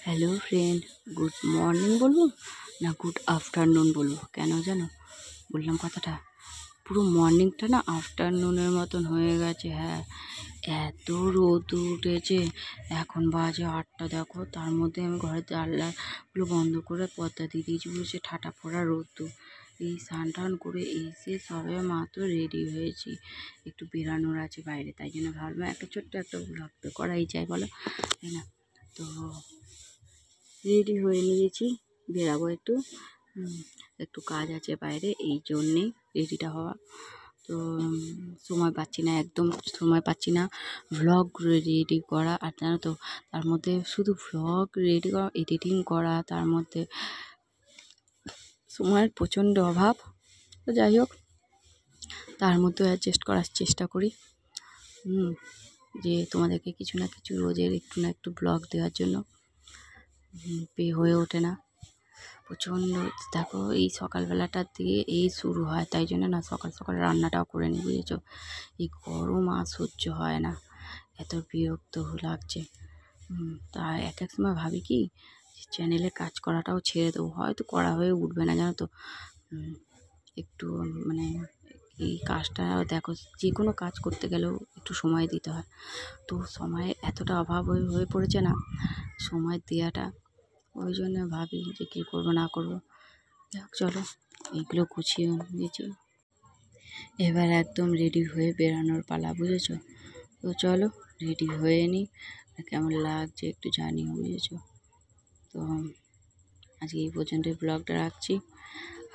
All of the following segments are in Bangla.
হ্যালো ফ্রেন্ড, গুড মর্নিং বলবো না গুড আফটারনুন বলবো? কেন জানো বললাম কথাটা? পুরো মর্নিংটা না আফটারনুনের মতন হয়ে গেছে। হ্যাঁ, এত রোদ উঠেছে। এখন বাজে 8টা, দেখো তার মধ্যে আমি ঘরের জানলাগুলো বন্ধ করে পর্দা দিয়ে দিয়েছি। বুঝেছে ঠাটা পড়া রোদ। এই স্নান টান করে এসে সবে মাত্র রেডি হয়েছি, একটু বেরানোর আছে বাইরে, তাই জন্য ভাবলাম একটা ছোট্ট একটা ব্লগ তো করাই যায়, বলো তাই না? তো রেডি হয়ে নিয়েছি, বেরাবো একটু। একটু কাজ আছে বাইরে, এই জন্যেই রেডিটা হওয়া। তো সময় পাচ্ছি না, একদম সময় পাচ্ছি না ভ্লগ রেডি করা। আর জানো তো, তার মধ্যে শুধু ভ্লগ রেডি করা, এডিটিং করা, তার মধ্যে সময়ের প্রচণ্ড অভাব। তো যাই হোক, তার মধ্যে অ্যাডজাস্ট করার চেষ্টা করি, যে তোমাদেরকে কিছু না কিছু রোজের একটু না একটু ব্লগ দেওয়ার জন্য। হয়ে ওঠে না, প্রচণ্ড। দেখো এই সকালবেলাটার দিয়ে এই শুরু হয়, তাই জন্য না সকাল সকাল রান্নাটাও করে নিই, বুঝেছো? এই গরম আর সহ্য হয় না, এত বিরক্ত লাগছে। তা এক এক সময় ভাবি কি চ্যানেলে কাজ করাটাও ছেড়ে দেবো, হয়তো করা হয়ে উঠবে না, জানো তো। একটু মানে এই কাজটা দেখো, যে কোনো কাজ করতে গেলেও একটু সময় দিতে হয়। তো সময় এতটা অভাব হয়ে পড়েছে না, সময় দেওয়াটা। ওই জন্য ভাবি যে কী করবো না করবো। যাক চলো, এইগুলো গুছিয়ে নিয়েছি, এবার একদম রেডি হয়ে বেরানোর পালা, বুঝেছো? তো চলো রেডি হয়ে নিই, কেমন লাগছে একটু জানিও, বুঝেছো? তো আজকে এই পর্যন্তই ব্লগটা রাখছি,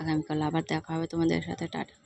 আগামীকাল আবার দেখা হবে তোমাদের সাথে। টাটা।